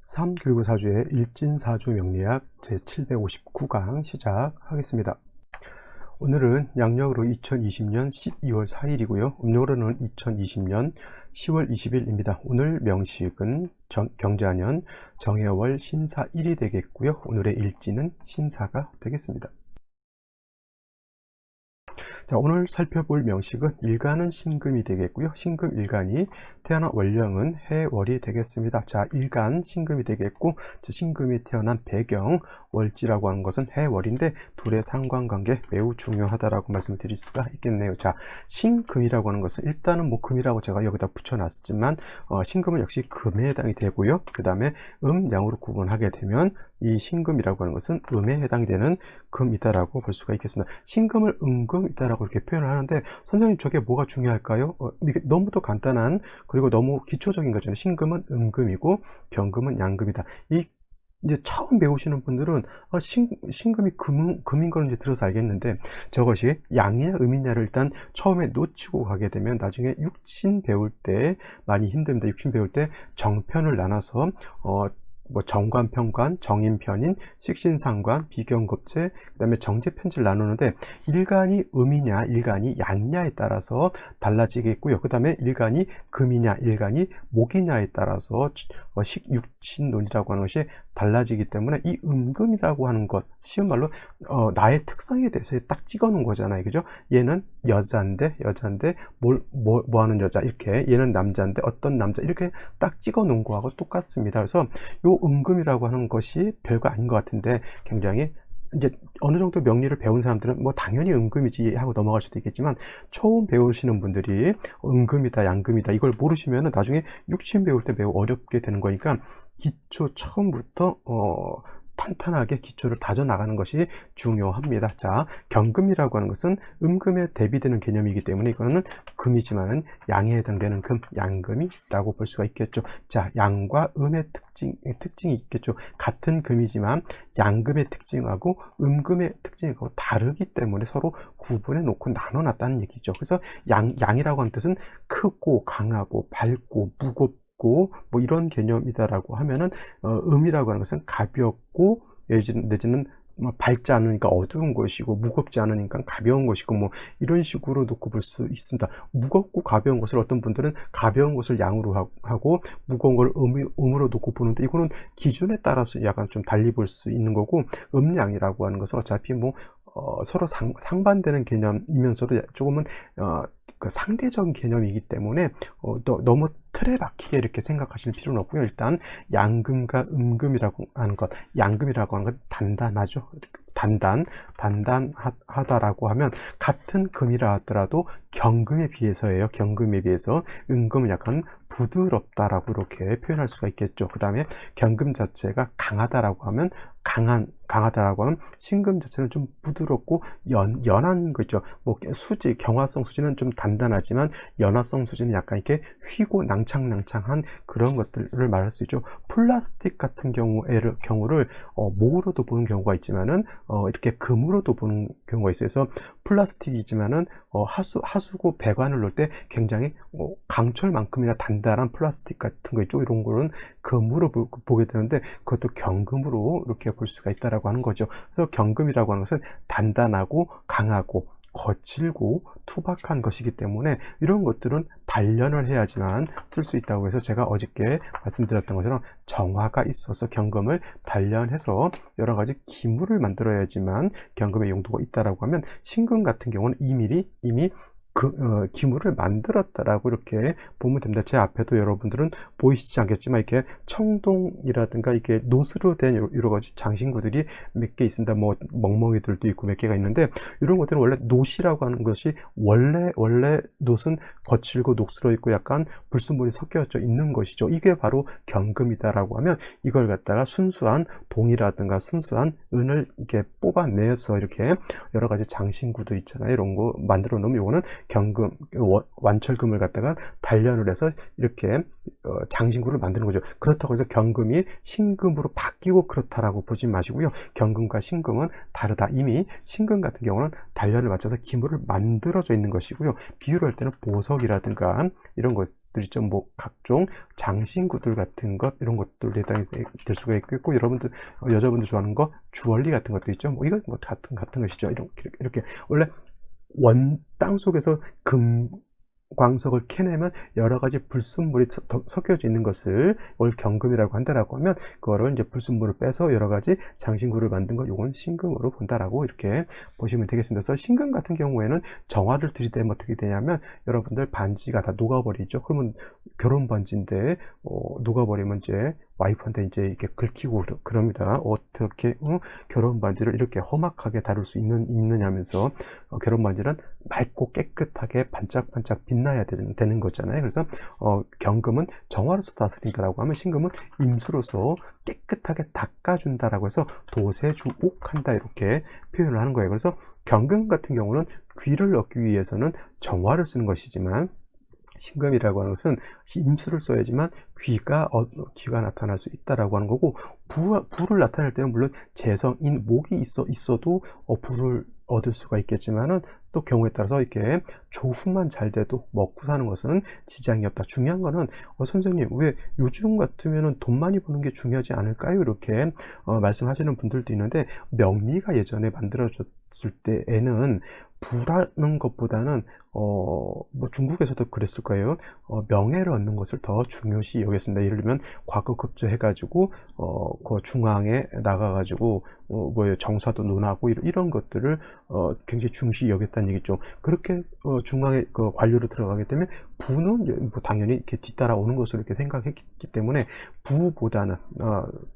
3 그리고 4주의 일진사주 명리학 제759강 시작하겠습니다. 오늘은 양력으로 2020년 12월 4일이고요. 음력으로는 2020년 10월 20일입니다. 오늘 명식은 경자년 정해월 신사 1이 되겠고요. 오늘의 일진은 신사가 되겠습니다. 자, 오늘 살펴볼 명식은 일간은 신금이 되겠고요. 신금 일간이 태어난 월령은 해월이 되겠습니다. 자, 일간 신금이 되겠고, 신금이 태어난 배경 월지라고 하는 것은 해월인데 둘의 상관관계 매우 중요하다라고 말씀드릴 수가 있겠네요. 자, 신금이라고 하는 것은 일단은 뭐 금이라고 제가 여기다 붙여놨지만 신금은 역시 금에 해당이 되고요. 그 다음에 양으로 구분하게 되면 이 신금이라고 하는 것은 음에 해당이 되는 금이다라고 볼 수가 있겠습니다. 신금을 음금이다라고 이렇게 표현을 하는데, 선생님 저게 뭐가 중요할까요? 이게 너무도 간단한, 그리고 너무 기초적인 거잖아요. 신금은 음금이고 경금은 양금이다. 이제 처음 배우시는 분들은 신금이 금인 거는 이제 들어서 알겠는데, 저것이 양이냐 음이냐를 일단 처음에 놓치고 가게 되면 나중에 육신 배울 때 많이 힘듭니다. 육신 배울 때 정편을 나눠서 뭐 정관, 편관, 정인, 편인, 식신상관, 비경겁제, 그 다음에 정제편지를 나누는데, 일간이 음이냐 일간이 양냐에 따라서 달라지겠고요. 그 다음에 일간이 금이냐 일간이 목이냐에 따라서 육신론이라고 하는 것이 달라지기 때문에, 이 음금이라고 하는 것, 쉬운 말로 나의 특성에 대해서 딱 찍어 놓은 거잖아요. 그죠? 얘는 여자인데 뭐 하는 여자, 이렇게, 얘는 남자인데 어떤 남자, 이렇게 딱 찍어 놓은 거하고 똑같습니다. 그래서 요 음금이라고 하는 것이 별거 아닌 것 같은데, 굉장히 이제 어느 정도 명리를 배운 사람들은 뭐 당연히 음금이지 하고 넘어갈 수도 있겠지만, 처음 배우시는 분들이 음금이다 양금이다 이걸 모르시면 나중에 육신 배울 때 매우 어렵게 되는 거니까, 기초 처음부터 탄탄하게 기초를 다져 나가는 것이 중요합니다. 자, 경금이라고 하는 것은 음금에 대비되는 개념이기 때문에 이거는 금이지만 양에 해당되는 금, 양금이라고 볼 수가 있겠죠. 자, 양과 음의 특징이 있겠죠. 같은 금이지만 양금의 특징하고 음금의 특징하고 다르기 때문에 서로 구분해 놓고 나눠 놨다는 얘기죠. 그래서 양이라고 하는 뜻은 크고 강하고 밝고 무겁고 뭐 이런 개념이다라고 하면은, 음이라고 하는 것은 가볍고 내지는 뭐 밝지 않으니까 어두운 것이고, 무겁지 않으니까 가벼운 것이고, 뭐 이런 식으로 놓고 볼 수 있습니다. 무겁고 가벼운 것을 어떤 분들은 가벼운 것을 양으로 하고 무거운 걸 음으로 놓고 보는데, 이거는 기준에 따라서 약간 좀 달리 볼 수 있는 거고, 음양이라고 하는 것은 어차피 뭐 서로 상반되는 개념이면서도 조금은 그 상대적인 개념이기 때문에 너무 틀에 박히게 이렇게 생각하실 필요는 없고요. 일단 양금과 음금이라고 하는 것, 양금이라고 하는 건 단단하죠. 단단하다라고 하면 같은 금이라 하더라도 경금에 비해서예요. 경금에 비해서 음금은 약간 부드럽다라고 이렇게 표현할 수가 있겠죠. 그 다음에 경금 자체가 강하다라고 하면, 강하다라고 하면 신금 자체는 좀 부드럽고 연한 거 있죠. 뭐 경화성 수지는 좀 단단하지만 연화성 수지는 약간 이렇게 휘고 낭창낭창한 그런 것들을 말할 수 있죠. 플라스틱 같은 경우를 목으로도 보는 경우가 있지만은 이렇게 금으로도 보는 경우가 있어요. 그래서 플라스틱이지만은 하수구 배관을 놓을 때 굉장히 강철만큼이나 단단한 플라스틱 같은 거 있죠. 이런 거는 금으로 보게 되는데, 그것도 경금으로 이렇게 볼 수가 있다라고 하는 거죠. 그래서 경금이라고 하는 것은 단단하고 강하고 거칠고 투박한 것이기 때문에, 이런 것들은 단련을 해야지만 쓸 수 있다고 해서, 제가 어저께 말씀드렸던 것처럼 정화가 있어서 경금을 단련해서 여러 가지 기물을 만들어야지만 경금의 용도가 있다라고 하면, 신금 같은 경우는 이미 기물을 만들었다라고 이렇게 보면 됩니다. 제 앞에도 여러분들은 보이시지 않겠지만, 이렇게 청동이라든가 이렇게 노스로 된 여러 가지 장신구들이 몇 개 있습니다. 뭐 멍멍이들도 있고 몇 개가 있는데, 이런 것들은 원래 노시라고 하는 것이, 원래 노스는 거칠고 녹슬어 있고 약간 불순물이 섞여져 있는 것이죠. 이게 바로 경금이다라고 하면, 이걸 갖다가 순수한 동이라든가 순수한 은을 이렇게 뽑아내서 이렇게 여러 가지 장신구들 있잖아요. 이런 거 만들어 놓으면 이거는 경금, 완철금을 갖다가 단련을 해서 이렇게 장신구를 만드는 거죠. 그렇다고 해서 경금이 신금으로 바뀌고 그렇다라고 보지 마시고요. 경금과 신금은 다르다. 이미 신금 같은 경우는 단련을 맞춰서 기물을 만들어져 있는 것이고요. 비유를 할 때는 보석이라든가 이런 것들이 좀 뭐 각종 장신구들 같은 것, 이런 것들 해당이 될 수가 있겠고, 여러분들 여자분들 좋아하는 거 주얼리 같은 것도 있죠. 뭐 이거 뭐 같은 것이죠. 이렇게 원래 원 땅 속에서 광석을 캐내면 여러 가지 불순물이 섞여져 있는 것을 이걸 경금이라고 한다라고 하면, 그거를 이제 불순물을 빼서 여러 가지 장신구를 만든 걸 요건 신금으로 본다라고 이렇게 보시면 되겠습니다. 그래서 신금 같은 경우에는 정화를 들이대면 어떻게 되냐면, 여러분들 반지가 다 녹아버리죠. 그러면 결혼 반지인데 녹아버리면 이제 와이프한테 이제 이렇게 긁히고 그럽니다. 어떻게 결혼 반지를 이렇게 험악하게 다룰 수 있느냐면서, 결혼 반지는 맑고 깨끗하게 반짝반짝 빛나야 되는 거잖아요. 그래서 경금은 정화로서 다스린다라고 하면, 신금은 임수로서 깨끗하게 닦아준다라고 해서 도세주옥한다 이렇게 표현을 하는 거예요. 그래서 경금 같은 경우는 귀를 얻기 위해서는 정화를 쓰는 것이지만, 신금이라고 하는 것은 임수를 써야지만 귀가 나타날 수 있다라고 하는 거고, 부를 나타낼 때는 물론 재성인 목이 있어도 부를 얻을 수가 있겠지만은, 또 경우에 따라서 이렇게 조후만 잘 돼도 먹고 사는 것은 지장이 없다. 중요한 거는 선생님 왜 요즘 같으면은 돈 많이 버는 게 중요하지 않을까요? 이렇게 말씀하시는 분들도 있는데, 명리가 예전에 만들어졌을 때에는 부라는 것보다는 뭐 중국에서도 그랬을 거예요. 명예를 얻는 것을 더 중요시 여겼습니다. 예를 들면 과거급조 해가지고 그 중앙에 나가가지고 뭐 정사도 논하고 이런 것들을 굉장히 중시 여겼다는 얘기죠. 그렇게 중앙에 그 관료로 들어가게 되면 부는 뭐 당연히 이렇게 뒤따라오는 것으로 이렇게 생각했기 때문에, 부보다는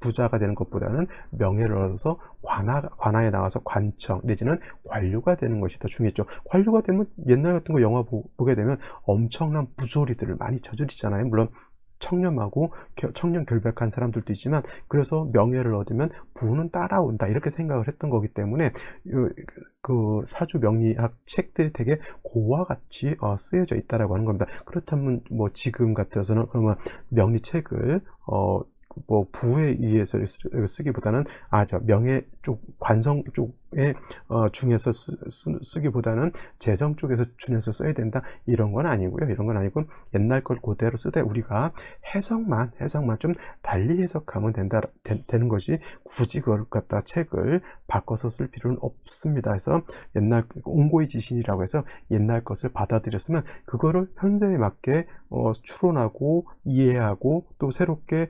부자가 되는 것보다는 명예를 얻어서 관아에 나가서 관청 내지는 관료가 되는 것이 더 중요했죠. 관료가 되면 옛날 같은 거 영화 보게 되면 엄청난 부조리들을 많이 저지르잖아요. 물론 청렴하고 청렴 결백한 사람들도 있지만, 그래서 명예를 얻으면 부는 따라온다 이렇게 생각을 했던 거기 때문에 그 사주 명리학 책들이 되게 고와 같이 쓰여져 있다라고 하는 겁니다. 그렇다면 뭐 지금 같아서는 그러면 명리책을 뭐 부에 의해서 쓰기보다는 저 명예 쪽, 관성 쪽에 중에서 쓰기보다는 재성 쪽에서 중에서 써야 된다, 이런 건 아니고요. 이런 건 아니고 옛날 걸 그대로 쓰되 우리가 해석만 좀 달리 해석하면 되는 것이, 굳이 그걸 갖다 책을 바꿔서 쓸 필요는 없습니다. 그래서 옛날 옹고의 지신이라고 해서 옛날 것을 받아들였으면 그거를 현재에 맞게 추론하고 이해하고 또 새롭게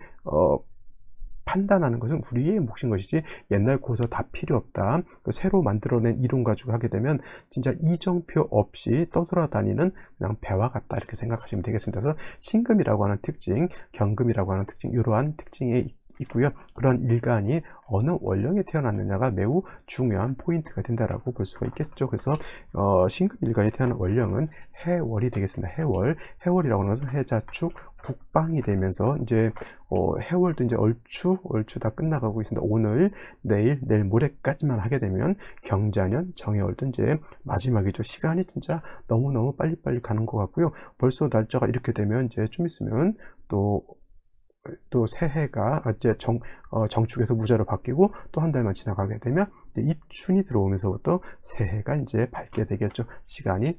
판단하는 것은 우리의 몫인 것이지, 옛날 고서 다 필요 없다, 새로 만들어낸 이론 가지고 하게 되면 진짜 이정표 없이 떠돌아다니는 그냥 배와 같다 이렇게 생각하시면 되겠습니다. 그래서 신금이라고 하는 특징, 경금이라고 하는 특징, 이러한 특징이 있고요. 그런 일간이 어느 원령에 태어났느냐가 매우 중요한 포인트가 된다라고 볼 수가 있겠죠. 그래서 신금 일간에 태어난 원령은 해월이 되겠습니다. 해월이라고 하는 것은 해자축 북방이 되면서 이제 해월도 이제 얼추 다 끝나가고 있습니다. 오늘, 내일 모레까지만 하게 되면 경자년 정해월도 이제 마지막이죠. 시간이 진짜 너무너무 빨리빨리 가는 것 같고요. 벌써 날짜가 이렇게 되면 이제 좀 있으면 또 새해가 이제 정축에서 무자로 바뀌고, 또 한 달만 지나가게 되면 이제 입춘이 들어오면서부터 새해가 이제 밝게 되겠죠. 시간이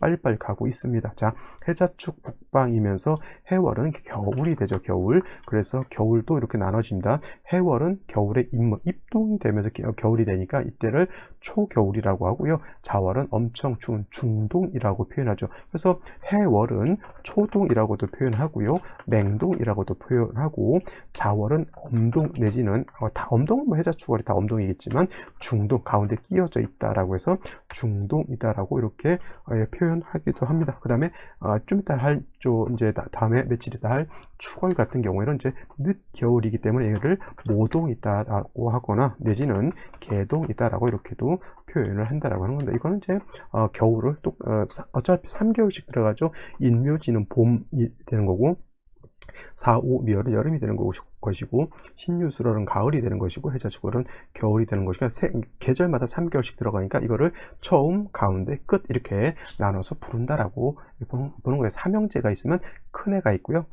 빨리빨리 가고 있습니다. 자, 해자축 북방이면서 해월은 겨울이 되죠. 겨울. 그래서 겨울도 이렇게 나눠집니다. 해월은 겨울의 입동이 되면서 겨울이 되니까 이때를 초겨울이라고 하고요. 자월은 엄청 추운 중동이라고 표현하죠. 그래서 해월은 초동이라고도 표현하고요. 맹동이라고도 표현하고, 자월은 엄동 내지는 다 엄동은 뭐 해자축월이 다 엄동이겠지만 중동 가운데 끼어져 있다라고 해서 중동이다라고 이렇게 표현하기도 합니다. 그 다음에 좀 이따 이제 다음에 며칠 있다 할 축월 같은 경우에는 이제 늦 겨울이기 때문에 얘를 모동이다라고 하거나 내지는 개동이다라고 이렇게도 표현을 한다라고 하는 건데, 이거는 이제 겨울을 또 어차피 3개월씩 들어가죠. 인묘지는 봄이 되는 거고, 사, 오, 미월은 여름이 되는 것이고, 신유술월은 가을이 되는 것이고, 해자축월은 겨울이 되는 것이고, 계절마다 3개월씩 들어가니까 이거를 처음, 가운데, 끝 이렇게 나눠서 부른다라고 보는 거예요. 삼형제가 있으면 큰 애가 있고요,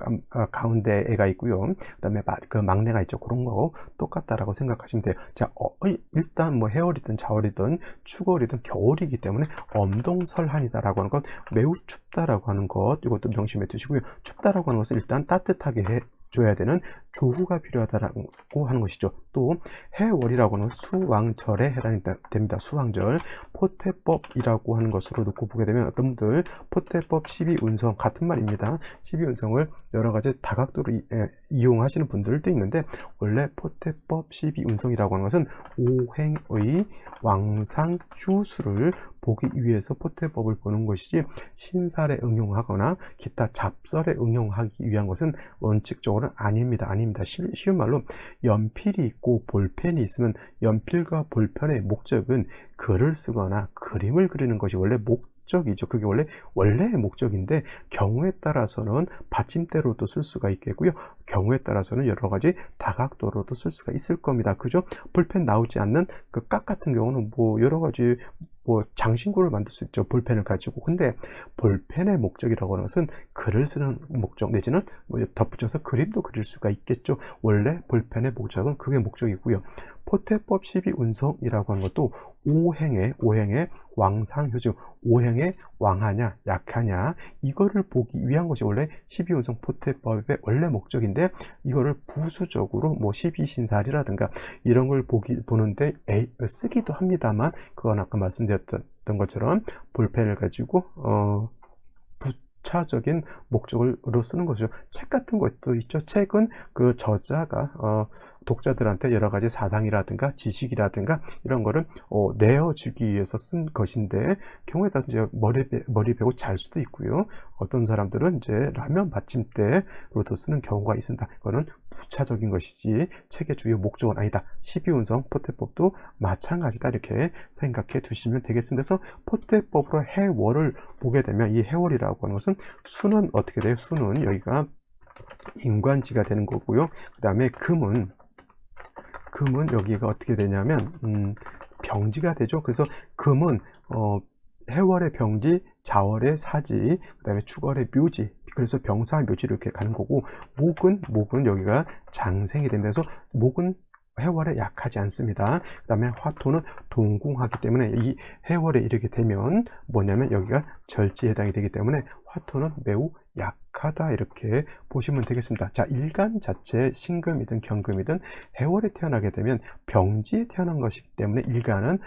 가운데 애가 있고요, 그 다음에 그 막내가 있죠. 그런 거 똑같다라고 생각하시면 돼요. 자, 일단 뭐 해월이든 자월이든 축월이든 겨울이기 때문에 엄동설한이다라고 하는 것, 매우 춥다라고 하는 것, 이것도 명심해 두시고요. 춥다라고 하는 것은 일단 따뜻하게 해줘야 되는 조후가 필요하다라고 하는 것이죠. 또 해월이라고 하는 수왕절에 해당이 됩니다. 수왕절, 포태법이라고 하는 것으로 놓고 보게 되면 어떤 분들 포태법 12운성 같은 말입니다. 12운성을 여러 가지 다각도로 이용하시는 분들도 있는데, 원래 포태법 12운성이라고 하는 것은 오행의 왕상휴수를 보기 위해서 포태법을 보는 것이지, 신살에 응용하거나 기타 잡설에 응용하기 위한 것은 원칙적으로는 아닙니다. 쉬운 말로, 연필이 있고 볼펜이 있으면 연필과 볼펜의 목적은 글을 쓰거나 그림을 그리는 것이 원래 목적이죠. 그게 원래의 목적인데, 경우에 따라서는 받침대로도 쓸 수가 있겠고요, 경우에 따라서는 여러 가지 다각도로도 쓸 수가 있을 겁니다. 그죠? 볼펜 나오지 않는 그 깍 같은 경우는 뭐 여러 가지 장신구를 만들 수 있죠. 볼펜을 가지고. 근데 볼펜의 목적이라고 하는 것은 글을 쓰는 목적 내지는 덧붙여서 그림도 그릴 수가 있겠죠. 원래 볼펜의 목적은 그게 목적이고요. 포태법 12운성이라고 하는 것도 오행의 왕상효주, 오행의 왕하냐 약하냐, 이거를 보기 위한 것이 원래 12운성 포태법의 원래 목적인데, 이거를 부수적으로 뭐 12신살이라든가 이런 걸 보는데 쓰기도 합니다만, 그건 아까 말씀드렸던 것처럼 볼펜을 가지고 부차적인 목적으로 쓰는 거죠. 책 같은 것도 있죠. 책은 그 저자가 독자들한테 여러 가지 사상이라든가 지식이라든가 이런 거를 내어주기 위해서 쓴 것인데, 경우에 따라서 이제 머리 베고 잘 수도 있고요, 어떤 사람들은 이제 라면 받침대로도 쓰는 경우가 있습니다. 이거는 부차적인 것이지 책의 주요 목적은 아니다. 12운성 포태법도 마찬가지다, 이렇게 생각해 두시면 되겠습니다. 그래서 포태법으로 해월을 보게 되면, 이 해월이라고 하는 것은 수는 어떻게 돼요? 수는 여기가 임관지가 되는 거고요. 그 다음에 금은 여기가 어떻게 되냐면 병지가 되죠. 그래서 금은 해월의 병지, 자월의 사지, 그 다음에 축월의 묘지, 그래서 병사 묘지로 이렇게 가는 거고, 목은 여기가 장생이 됩니다. 그래서 목은 해월에 약하지 않습니다. 그 다음에 화토는 동궁하기 때문에, 이 해월에 이르게 되면 뭐냐면 여기가 절지에 해당이 되기 때문에 화토는 매우 약하다, 이렇게 보시면 되겠습니다. 자, 일간 자체 신금이든 경금이든 해월에 태어나게 되면 병지에 태어난 것이기 때문에 일간은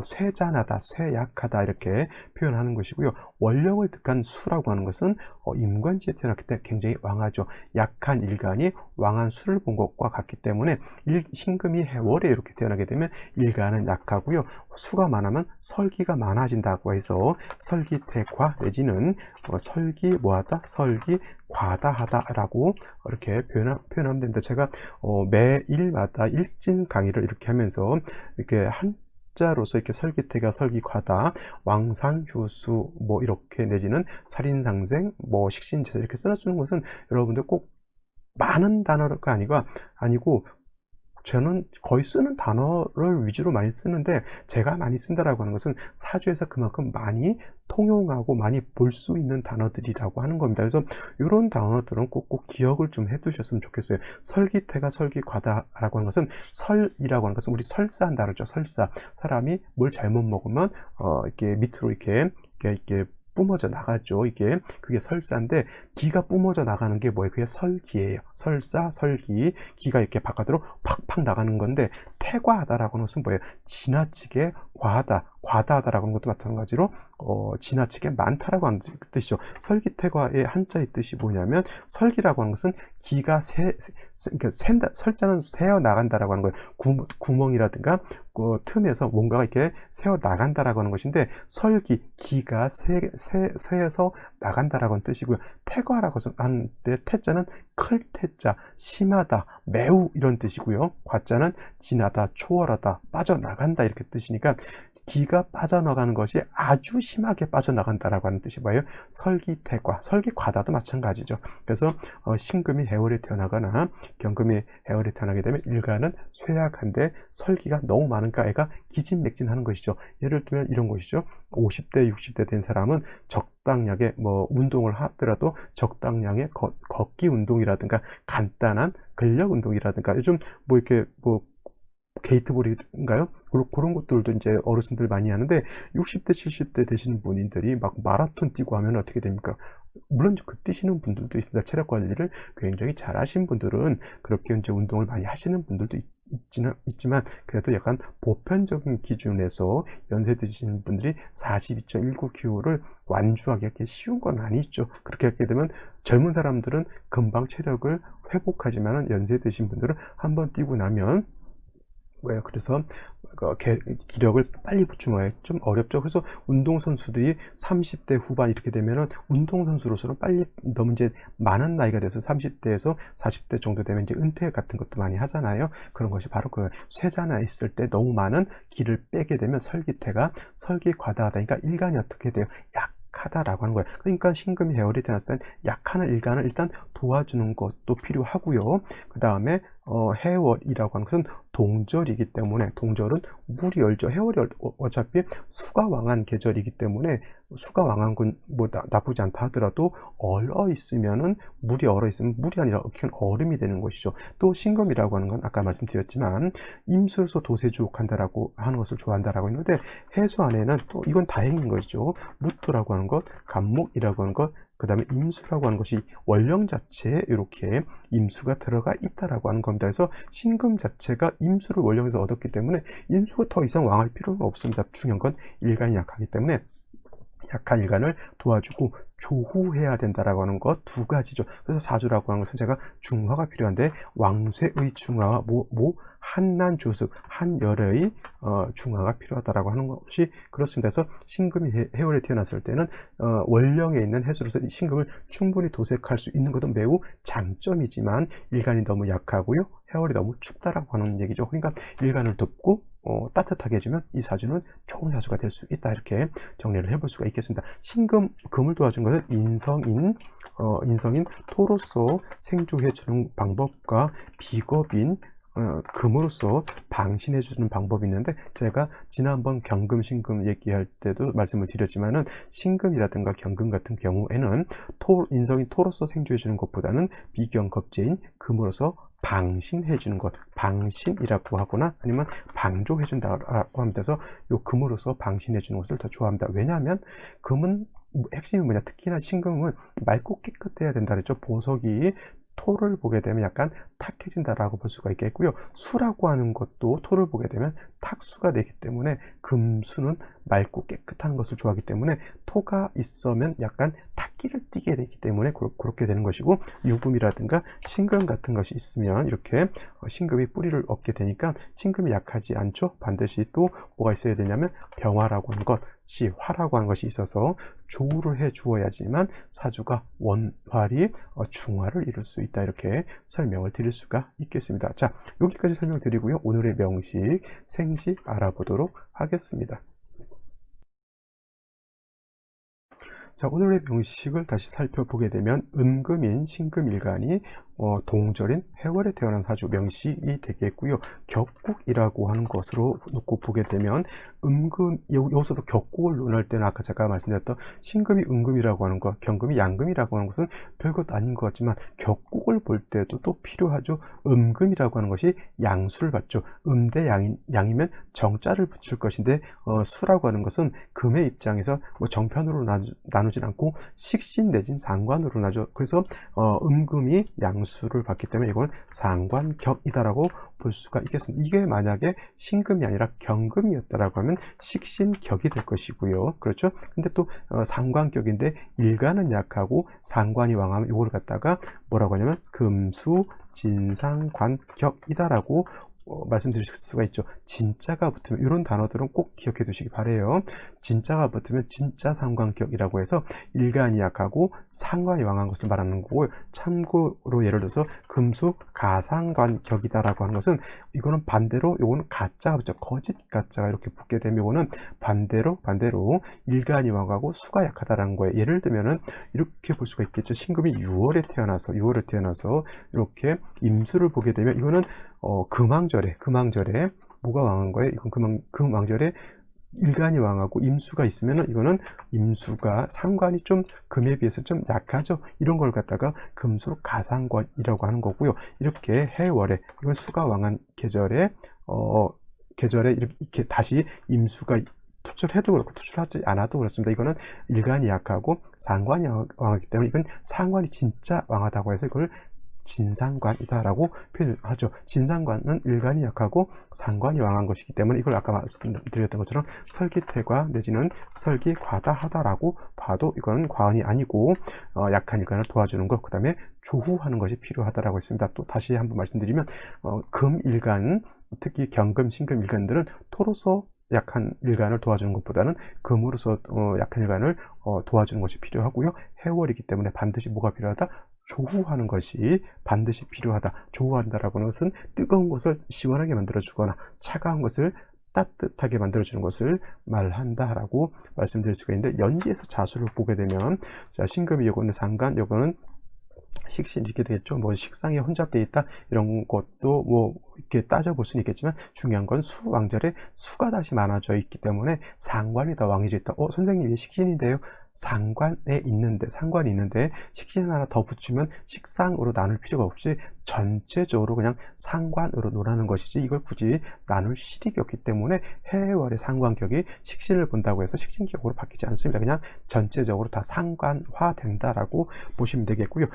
쇠잔하다, 쇠약하다, 이렇게 표현하는 것이고요. 원령을 득한 수라고 하는 것은 임관지에 태어났기 때문에 굉장히 왕하죠. 약한 일간이 왕한 수를 본 것과 같기 때문에 신금이 해월에 이렇게 태어나게 되면 일간은 약하고요, 수가 많으면 설기가 많아진다고 해서 설기태과 내지는 설기 뭐하다, 설기 과다하다라고 이렇게 표현하면 됩니다. 제가 매일마다 일진 강의를 이렇게 하면서 이렇게 한자로서 이렇게 설기태가 설기과다, 왕상휴수 뭐 이렇게 내지는 살인상생, 뭐 식신제사 이렇게 써주는 것은 여러분들 꼭 많은 단어가 아니고 저는 거의 쓰는 단어를 위주로 많이 쓰는데, 제가 많이 쓴다라고 하는 것은 사주에서 그만큼 많이 통용하고 많이 볼 수 있는 단어들이라고 하는 겁니다. 그래서 이런 단어들은 꼭 기억을 좀 해두셨으면 좋겠어요. 설기태가 설기과다라고 하는 것은, 설이라고 하는 것은 우리 설사한 단어죠. 설사. 사람이 뭘 잘못 먹으면 이렇게 밑으로 이렇게 뿜어져 나가죠. 그게 설사인데, 기가 뿜어져 나가는 게 뭐예요? 그게 설기예요. 설사, 설기, 기가 이렇게 바깥으로 팍팍 나가는 건데, 태과하다라고 하는 것은 뭐예요? 지나치게 과다하다라고 하는 것도 마찬가지로 지나치게 많다라고 하는 뜻이죠. 설기태과의 한자의 뜻이 뭐냐면, 설기라고 하는 것은 기가 그러니까 설자는 새어 나간다라고 하는 거예요. 구멍이라든가 그 틈에서 뭔가가 이렇게 새어 나간다라고 하는 것인데, 설기, 기가 새에서 나간다라고 하는 뜻이고요. 태과라고 하는 때 태자는 클 태자, 심하다, 매우 이런 뜻이고요. 과자는 지나다, 초월하다, 빠져나간다 이렇게 뜻이니까 기가 빠져나가는 것이 아주 심하게 빠져나간다라고 하는 뜻이 뭐예요? 설기태과, 설기과다도 마찬가지죠. 그래서 신금이 해월에 태어나거나 경금이 해월에 태어나게 되면 일간은 쇠약한데 설기가 너무 많으니까 애가 기진맥진하는 것이죠. 예를 들면 이런 것이죠. 50대, 60대 된 사람은 적당량의 운동을 하더라도 적당량의 걷기 운동이라든가 간단한 근력 운동이라든가 요즘 이렇게 게이트볼인가요? 그런 것들도 이제 어르신들 많이 하는데 60대, 70대 되시는 분들이 막 마라톤 뛰고 하면 어떻게 됩니까? 물론 그 뛰시는 분들도 있습니다. 체력 관리를 굉장히 잘 하신 분들은 그렇게 이제 운동을 많이 하시는 분들도 있지만 그래도 약간 보편적인 기준에서 연세 드시는 분들이 42.19kg를 완주하기 이렇게 쉬운 건 아니죠. 그렇게 하게 되면 젊은 사람들은 금방 체력을 회복하지만 연세 드신 분들은 한번 뛰고 나면 그래서 기력을 빨리 보충하기 좀 어렵죠. 그래서 운동선수들이 30대 후반 이렇게 되면은 운동선수로서는 빨리 너무 이제 많은 나이가 돼서 30대에서 40대 정도 되면 이제 은퇴 같은 것도 많이 하잖아요. 그런 것이 바로 그 쇠자나 있을 때 너무 많은 기를 빼게 되면 설기과다하다. 그러니까 일간이 어떻게 돼요? 약하다라고 하는 거예요. 그러니까 신금이 해월이 태어났을 땐 약한 일간을 일단 도와주는 것도 필요하고요. 그 다음에 해월이라고 하는 것은 동절이기 때문에 동절은 물이 얼죠. 해월이 어차피 수가 왕한 계절이기 때문에 수가 왕한 건 나쁘지 않다 하더라도 물이 얼어 있으면 물이 아니라 얼음이 되는 것이죠. 또 신금이라고 하는 건 아까 말씀드렸지만 임수로서 도세주옥한다라고 하는 것을 좋아한다라고 했는데 해수 안에는 또 이건 다행인 것이죠. 무토라고 하는 것, 간목이라고 하는 것, 그 다음에 임수라고 하는 것이 원령 자체에 이렇게 임수가 들어가 있다라고 하는 겁니다. 그래서 신금 자체가 임수를 원령에서 얻었기 때문에 임수가 더 이상 왕할 필요는 없습니다. 중요한 건 일간이 약하기 때문에 약한 일간을 도와주고 조후해야 된다라고 하는 것 두 가지죠. 그래서 사주라고 하는 것은 제가 중화가 필요한데 왕쇠의 중화와 한난조습, 한열의 중화가 필요하다라고 하는 것이 그렇습니다. 그래서 신금이 해월에 태어났을 때는 원령에 있는 해수로서 신금을 충분히 도색할 수 있는 것은 매우 장점이지만 일간이 너무 약하고요. 해월이 너무 춥다라고 하는 얘기죠. 그러니까 일간을 돕고 따뜻하게 해주면 이 사주는 좋은 사주가 될 수 있다. 이렇게 정리를 해볼 수가 있겠습니다. 금을 도와준 것은 인성인 토로서 생조해주는 방법과 비겁인 금으로서 방신해주는 방법이 있는데 제가 지난번 경금, 신금 얘기할 때도 말씀을 드렸지만은 신금이라든가 경금 같은 경우에는 인성인 토로서 생조해주는 것보다는 비경겁제인 금으로서 방신해주는 것, 방신이라고 하거나 아니면 방조해준다라고 합니다. 그래서 요 금으로서 방신해주는 것을 더 좋아합니다. 왜냐하면 금은 핵심이 뭐냐, 특히나 신금은 맑고 깨끗해야 된다 그랬죠. 보석이 토를 보게 되면 약간 탁해진다라고 볼 수가 있겠고요. 수라고 하는 것도 토를 보게 되면 탁수가 되기 때문에 금수는 맑고 깨끗한 것을 좋아하기 때문에 토가 있으면 약간 탁기를 띠게 되기 때문에 그렇게 되는 것이고, 유금이라든가 신금 같은 것이 있으면 이렇게 신금이 뿌리를 얻게 되니까 신금이 약하지 않죠. 반드시 또 뭐가 있어야 되냐면 병화라고 하는 것이, 화라고 하는 것이 있어서 조우를 해 주어야지만 사주가 원활히 중화를 이룰 수 있다. 이렇게 설명을 드릴 수가 있겠습니다. 자, 여기까지 설명드리고요. 오늘의 명식, 생식 알아보도록 하겠습니다. 자, 오늘의 명식을 다시 살펴보게 되면 음금인 신금일간이 동절인 해월에 태어난 사주 명식이 되겠고요. 격국이라고 하는 것으로 놓고 보게 되면 여기서도 격국을 논할 때는 아까 제가 말씀드렸던 신금이 음금이라고 하는 것, 경금이 양금이라고 하는 것은 별것 아닌 것 같지만 격국을 볼 때도 또 필요하죠. 음금이라고 하는 것이 양수를 받죠. 음대 양이면 정자를 붙일 것인데 수라고 하는 것은 금의 입장에서 정편으로 나누진 않고 식신 내진 상관으로 나죠. 그래서 음금이 양수를 받기 때문에 이건 상관격이다라고 볼 수가 있겠습니다. 이게 만약에 신금이 아니라 경금이었다라고 하면 식신격이 될 것이고요. 그렇죠? 근데 또 상관격인데 일간은 약하고 상관이 왕하면 이걸 갖다가 뭐라고 하냐면 금수 진상관격이다라고 말씀드릴 수가 있죠. 진짜가 붙으면 이런 단어들은 꼭 기억해 두시기 바래요. 진짜가 붙으면 진짜 상관격이라고 해서 일간이 약하고 상관이 왕한 것을 말하는 거고요. 참고로 예를 들어서 금수 가상관격이다라고 하는 것은 이거는 반대로 요거는 가짜가 붙죠. 거짓 가짜가 이렇게 붙게 되면 요거는 반대로 일간이 왕하고 수가 약하다라는 거예요. 예를 들면은 이렇게 볼 수가 있겠죠. 신금이 6월에 태어나서 이렇게 임수를 보게 되면 이거는 금왕절에 뭐가 왕한 거예요? 이건 금왕절에 일간이 왕하고 임수가 있으면은 이거는 임수가 상관이 좀 금에 비해서 좀 약하죠. 이런 걸 갖다가 금수 가상관이라고 하는 거고요. 이렇게 해월에 이건 수가 왕한 계절에 이렇게 다시 임수가 투출해도 그렇고 투출하지 않아도 그렇습니다. 이거는 일간이 약하고 상관이 왕하기 때문에 이건 상관이 진짜 왕하다고 해서 이걸 진상관이다라고 표현하죠. 진상관은 일간이 약하고 상관이 왕한 것이기 때문에 이걸 아까 말씀드렸던 것처럼 설기태과 내지는 설기과다하다라고 봐도 이거는 과언이 아니고 약한 일간을 도와주는 것, 그 다음에 조후하는 것이 필요하다라고 했습니다. 또 다시 한번 말씀드리면 금일간, 특히 경금, 신금 일간들은 토로서 약한 일간을 도와주는 것보다는 금으로서 약한 일간을 도와주는 것이 필요하고요. 해월이기 때문에 반드시 뭐가 필요하다? 조후하는 것이 반드시 필요하다. 조후한다라고 하는 것은 뜨거운 것을 시원하게 만들어주거나 차가운 것을 따뜻하게 만들어주는 것을 말한다라고 말씀드릴 수가 있는데, 연지에서 자수를 보게 되면 자, 신금이 요거는 상간, 요거는 식신 이렇게 되겠죠. 뭐 식상에 혼잡되어 있다 이런 것도 뭐 이렇게 따져볼 수는 있겠지만 중요한 건 수왕절에 수가 다시 많아져 있기 때문에 상관이 더 왕해져 있다. 선생님 이게 식신인데요. 상관이 있는데 식신 하나 더 붙이면 식상으로 나눌 필요가 없이 전체적으로 그냥 상관으로 논하는 것이지 이걸 굳이 나눌 실익이 없기 때문에 해월의 상관격이 식신을 본다고 해서 식신격으로 바뀌지 않습니다. 그냥 전체적으로 다 상관화 된다라고 보시면 되겠고요.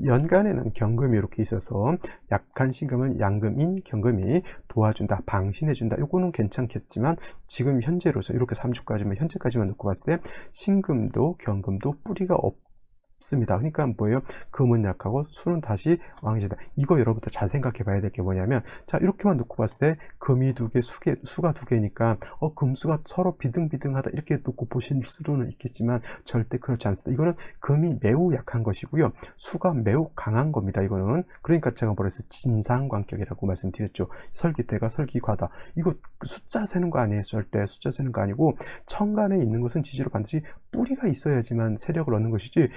연간에는 경금이 이렇게 있어서 약한 신금은 양금인 경금이 도와준다, 방신해준다. 요거는 괜찮겠지만 지금 현재로서 이렇게 3주까지만 현재까지만 놓고 봤을 때 신금도 경금도 뿌리가 없습니다. 그러니까 뭐예요? 금은 약하고 수는 다시 왕이다. 이거 여러분들 잘 생각해 봐야 될 게 뭐냐면, 자, 이렇게만 놓고 봤을 때 금이 두 개, 수가 두 개니까 금수가 서로 비등비등하다 이렇게 놓고 보실 수는 있겠지만 절대 그렇지 않습니다. 이거는 금이 매우 약한 것이고요. 수가 매우 강한 겁니다. 이거는 그러니까 제가 뭐라 했어요? 진상관격이라고 말씀드렸죠. 설기태가 설기과다. 이거 숫자 세는 거 아니에요? 절대 숫자 세는 거 아니고 천간에 있는 것은 지지로 반드시 뿌리가 있어야지만 세력을 얻는 것이지,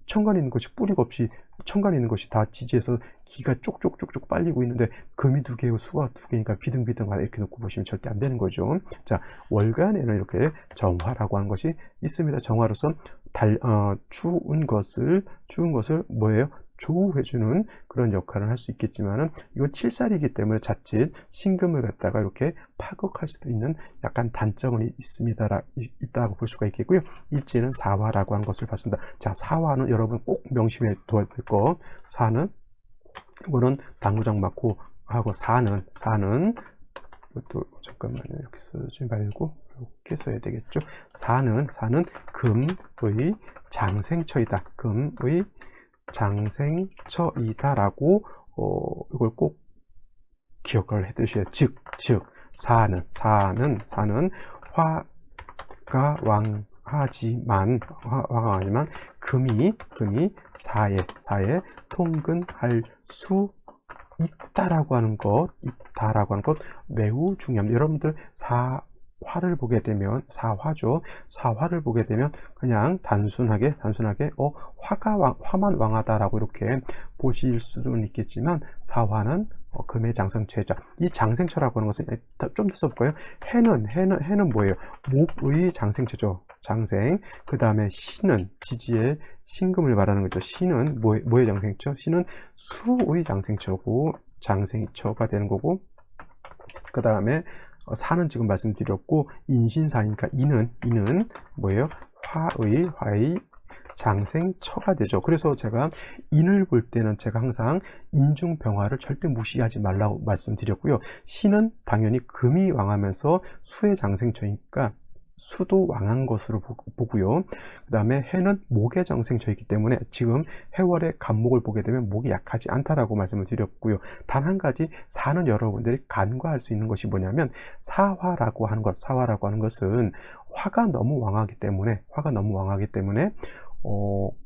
천간에 있는 것이 뿌리가 없이 천간에 있는 것이 다 지지해서 기가 쪽쪽쪽쪽 빨리고 있는데 금이 두 개고 수가 두 개니까 비등비등하다 이렇게 놓고 보시면 절대 안 되는 거죠. 자, 월간에는 이렇게 정화라고 하는 것이 있습니다. 정화로서 추운 것을 뭐예요? 조우해주는 그런 역할을 할 수 있겠지만은 이건 칠살이기 때문에 자칫 신금을 갖다가 이렇게 파극할 수도 있는 약간 단점은 있다고 볼 수가 있겠고요. 일지는 사화라고 하는 것을 봤습니다. 자, 사화는 여러분 꼭 명심해 둬야 될 거. 사는 이거는 당구장 맞고 하고 사는 이것도 잠깐만요. 이렇게 쓰지 말고 이렇게 써야 되겠죠. 사는 금의 장생처이다. 금의 장생처이다라고 이걸 꼭 기억을 해 두셔야. 즉 사는 화가 왕하지만 금이 사에 통근할 수 있다라고 하는 것 매우 중요합니다. 여러분들 사화를 보게 되면 사화를 보게 되면 그냥 단순하게 화만 왕하다라고 이렇게 보실 수는 있겠지만 사화는 금의 장생처이자. 이 장생처라고 하는 것은 좀 더 써볼까요? 해는 뭐예요? 목의 장생처죠. 장생. 그 다음에 신은 지지의 신금을 말하는 거죠. 신은 뭐의 장생처? 신은 수의 장생처고 장생처가 되는 거고, 그 다음에 사는 지금 말씀드렸고, 인신사니까 인은 뭐예요? 화의 장생처가 되죠. 그래서 제가 인을 볼 때는 제가 항상 인중병화를 절대 무시하지 말라고 말씀드렸고요. 신은 당연히 금이 왕하면서 수의 장생처니까 수도 왕한 것으로 보고요. 그 다음에 해는 목의 정생처이기 때문에 지금 해월의 간목을 보게 되면 목이 약하지 않다라고 말씀을 드렸고요. 단 한 가지 사는 여러분들이 간과할 수 있는 것이 뭐냐면 사화라고 하는 것, 사화라고 하는 것은 화가 너무 왕하기 때문에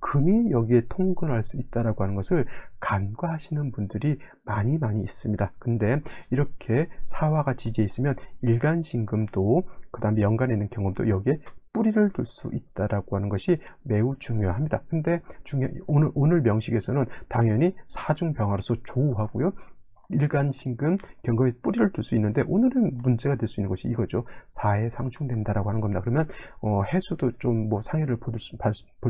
금이 여기에 통근할 수 있다라고 하는 것을 간과하시는 분들이 많이 있습니다. 근데 이렇게 사화가 지지해 있으면 일간신금도 그 다음에 연간에 있는 경험도 여기에 뿌리를 둘 수 있다라고 하는 것이 매우 중요합니다. 근데 오늘 명식에서는 당연히 사중병화로서 조우하고요. 일간신금, 경금에 뿌리를 둘 수 있는데 오늘은 문제가 될 수 있는 것이 이거죠. 사에 상충된다라고 하는 겁니다. 그러면 해수도 좀 뭐 상해를 볼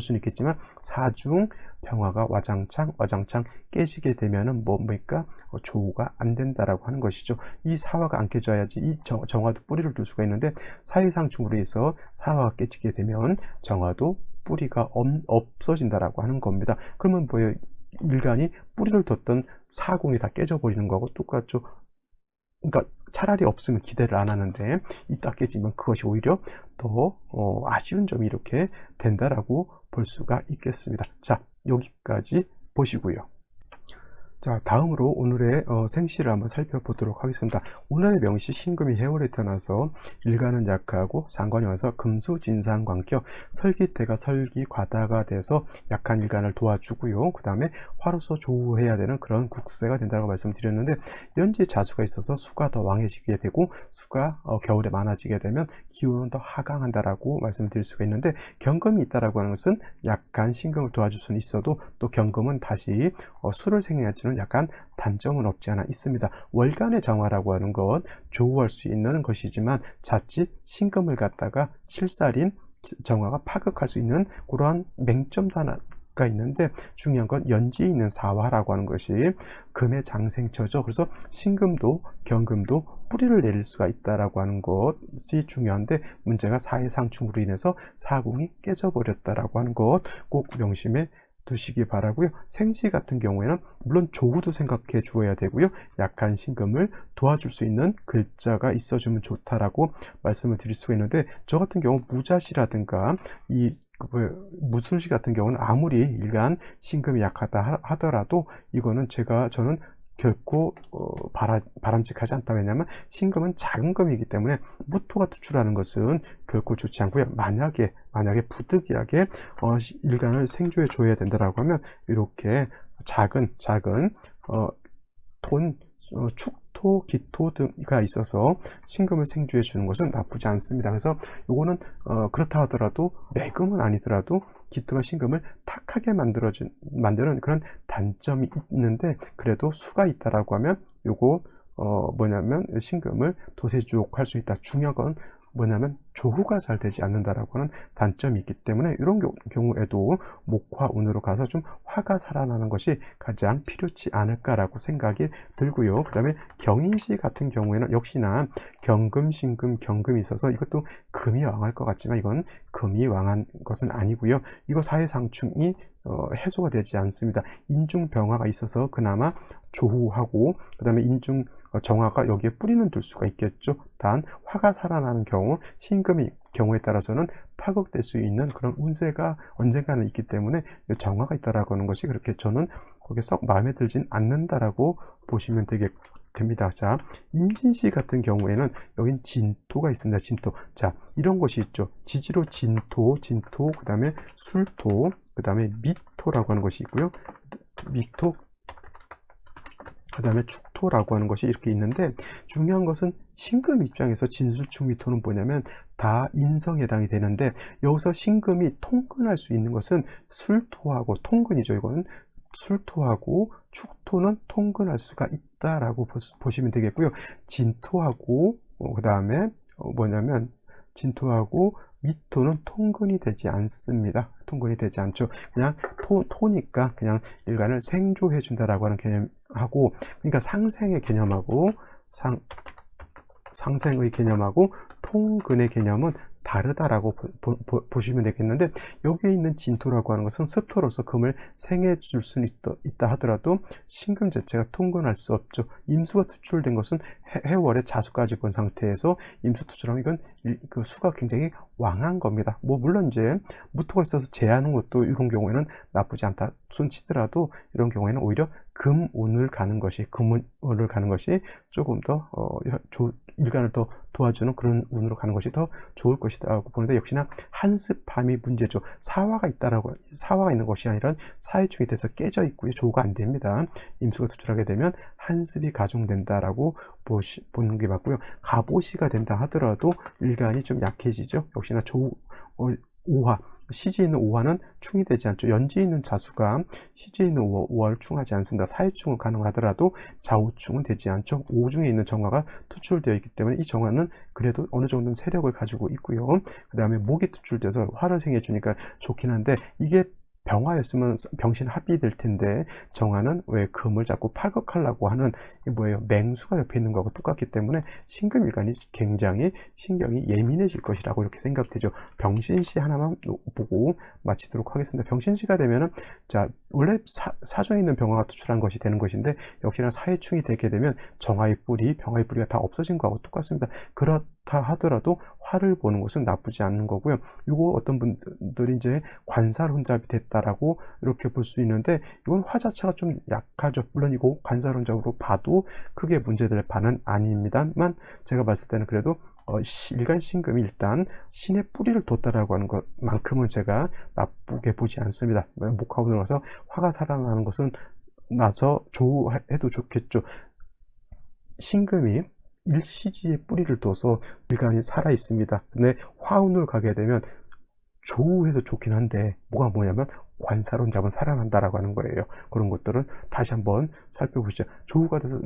수는 있겠지만 사중 병화가 와장창 깨지게 되면은 뭡니까? 조우가 안 된다라고 하는 것이죠. 이 사화가 안 깨져야지 이 정화도 뿌리를 둘 수가 있는데 사해상충으로 해서 사화가 깨지게 되면 정화도 뿌리가 없어진다라고 하는 겁니다. 그러면 뭐예요? 일간이 뿌리를 뒀던 사공이 다 깨져버리는 거하고 똑같죠. 그러니까 차라리 없으면 기대를 안 하는데 이따 깨지면 그것이 오히려 더 아쉬운 점이 이렇게 된다라고 볼 수가 있겠습니다. 자, 여기까지 보시고요. 자, 다음으로 오늘의 생시를 한번 살펴보도록 하겠습니다. 오늘의 명시 신금이 해월에 태어나서 일간은 약하고 상관이 와서 금수진상관격 설기태가 설기과다가 돼서 약한 일간을 도와주고요. 그 다음에 화로서 조우해야 되는 그런 국세가 된다고 말씀드렸는데 연지 자수가 있어서 수가 더 왕해지게 되고 수가 겨울에 많아지게 되면 기운은 더 하강한다라고 말씀드릴 수가 있는데 경금이 있다라고 하는 것은 약한 신금을 도와줄 수는 있어도 또 경금은 다시 수를 생해야지 약간 단점은 없지 않아 있습니다. 월간의 정화라고 하는 것 조우할 수 있는 것이지만 자칫 신금을 갖다가 칠살인 정화가 파극할 수 있는 그러한 맹점도 하나가 있는데 중요한 건 연지에 있는 사화라고 하는 것이 금의 장생처죠. 그래서 신금도 경금도 뿌리를 내릴 수가 있다라고 하는 것이 중요한데 문제가 사해상충으로 인해서 사궁이 깨져버렸다라고 하는 것 꼭 명심해 두시기 바라고요. 생시 같은 경우에는 물론 조우도 생각해 주어야 되고요. 약한 신금을 도와줄 수 있는 글자가 있어주면 좋다라고 말씀을 드릴 수가 있는데 저 같은 경우 무자시라든가 이 무술시 같은 경우는 아무리 일간 신금이 약하다 하더라도 이거는 저는 결코 바람직하지 않다. 왜냐하면 신금은 작은 금이기 때문에 무토가 투출하는 것은 결코 좋지 않고요. 만약에 부득이하게 일간을 생조해 줘야 된다라고 하면 이렇게 작은 돈, 축토, 기토 등가 있어서 신금을 생주해 주는 것은 나쁘지 않습니다. 그래서 요거는 그렇다 하더라도 매금은 아니더라도 기토가 신금을 탁하게 만드는 그런 단점이 있는데 그래도 수가 있다라고 하면 요거 뭐냐면 신금을 도세주옥할 수 있다. 중요한 건 뭐냐면 조후가 잘 되지 않는다라고 하는 단점이 있기 때문에 이런 경우에도 목화운으로 가서 좀 화가 살아나는 것이 가장 필요치 않을까라고 생각이 들고요. 그 다음에 경인시 같은 경우에는 역시나 경금, 신금, 경금이 있어서 이것도 금이 왕할 것 같지만 이건 금이 왕한 것은 아니고요. 이거 사해상충이 해소가 되지 않습니다. 인중병화가 있어서 그나마 조후하고 그 다음에 인중 정화가 여기에 뿌리는 둘 수가 있겠죠. 단 화가 살아나는 경우 신금의 경우에 따라서는 파극될 수 있는 그런 운세가 언젠가는 있기 때문에 정화가 있다라고 하는 것이 그렇게 저는 거기에 썩 마음에 들진 않는다라고 보시면 됩니다. 자, 임진시 같은 경우에는 여긴 진토가 있습니다. 진토. 자, 이런 것이 있죠. 지지로 진토, 그 다음에 술토, 그 다음에 미토라고 하는 것이 있고요. 미토, 그 다음에 축토라고 하는 것이 이렇게 있는데 중요한 것은 신금 입장에서 진술축미토는 뭐냐면 다 인성에 해당이 되는데 여기서 신금이 통근할 수 있는 것은 술토하고 통근이죠. 이거는 술토하고 축토는 통근할 수가 있다라고 보시면 되겠고요. 진토하고 그 다음에 뭐냐면 진토하고 미토는 통근이 되지 않습니다. 통근이 되지 않죠. 그냥 토니까 그냥 일간을 생조해 준다라고 하는 개념하고 그러니까 상생의 개념하고 상생의 개념하고 통근의 개념은 다르다라고 보시면 되겠는데, 여기에 있는 진토라고 하는 것은 습토로서 금을 생해 줄 수는 있다 하더라도 신금 자체가 통근할 수 없죠. 임수가 투출된 것은 해월에 자수까지 본 상태에서 임수 투출하면 이건 그 수가 굉장히 왕한 겁니다. 뭐 물론 이제 무토가 있어서 제하는 것도 이런 경우에는 나쁘지 않다 손치더라도, 이런 경우에는 오히려 금운을 가는 것이 조금 더 일간을 더 도와주는 그런 운으로 가는 것이 더 좋을 것이다라고 보는데, 역시나 한습함이 문제죠. 사화가 있는 것이 아니라 사해충이 돼서 깨져 있고요. 조우가 안 됩니다. 임수가 투출하게 되면 한습이 가중된다라고 보는 게 맞고요. 갑오시가 된다 하더라도 일간이 좀 약해지죠. 역시나 오화, 시지에 있는 오화는 충이 되지 않죠. 연지에 있는 자수가 시지에 있는 오화를 충하지 않습니다. 사해충은 가능하더라도 자오충은 되지 않죠. 오중에 있는 정화가 투출되어 있기 때문에 이 정화는 그래도 어느 정도는 세력을 가지고 있고요. 그 다음에 목이 투출돼서 화를 생해 주니까 좋긴 한데, 이게 병화였으면 병신 합이 될 텐데, 정화는 왜 금을 자꾸 파극하려고 하는, 맹수가 옆에 있는 거하고 똑같기 때문에 신금일간이 굉장히 신경이 예민해질 것이라고 이렇게 생각되죠. 병신시 하나만 보고 마치도록 하겠습니다. 병신시가 되면은, 자, 원래 사주에 있는 병화가 투출한 것이 되는 것인데, 역시나 사해충이 되게 되면 병화의 뿌리가 다 없어진 거하고 똑같습니다. 그렇다 하더라도 화를 보는 것은 나쁘지 않은 거고요. 이거 어떤 분들이 이제 관살혼잡이 됐다라고 이렇게 볼 수 있는데, 이건 화 자체가 좀 약하죠. 물론 이거 관살혼잡으로 봐도 크게 문제될 바는 아닙니다만, 제가 봤을 때는 그래도 일간 신금이 일단 신의 뿌리를 뒀다라고 하는 것만큼은 제가 나쁘게 보지 않습니다. 목화운으로 와서 화가 살아나는 것은 나서 조해도 좋겠죠. 신금이 일시지에 뿌리를 둬서 일간이 살아 있습니다. 근데 화운을 가게 되면 조우해서 좋긴 한데, 뭐냐면 관살혼잡은 살아난다라고 하는 거예요. 그런 것들은 다시 한번 살펴보시죠. 조우가 돼서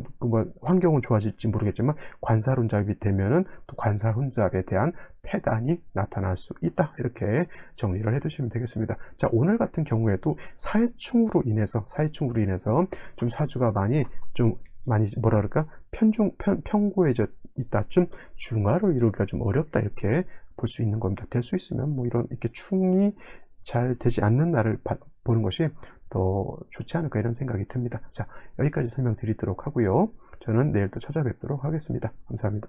환경은 좋아질지 모르겠지만, 관살혼잡이 되면은 또 관살혼잡에 대한 폐단이 나타날 수 있다, 이렇게 정리를 해두시면 되겠습니다. 자, 오늘 같은 경우에도 사해충으로 인해서 좀 사주가 많이 편고해져 있다, 좀 중화를 이루기가 좀 어렵다, 이렇게 볼 수 있는 겁니다. 될 수 있으면 이렇게 충이 잘 되지 않는 날을 보는 것이 더 좋지 않을까, 이런 생각이 듭니다. 자, 여기까지 설명드리도록 하고요. 저는 내일 또 찾아뵙도록 하겠습니다. 감사합니다.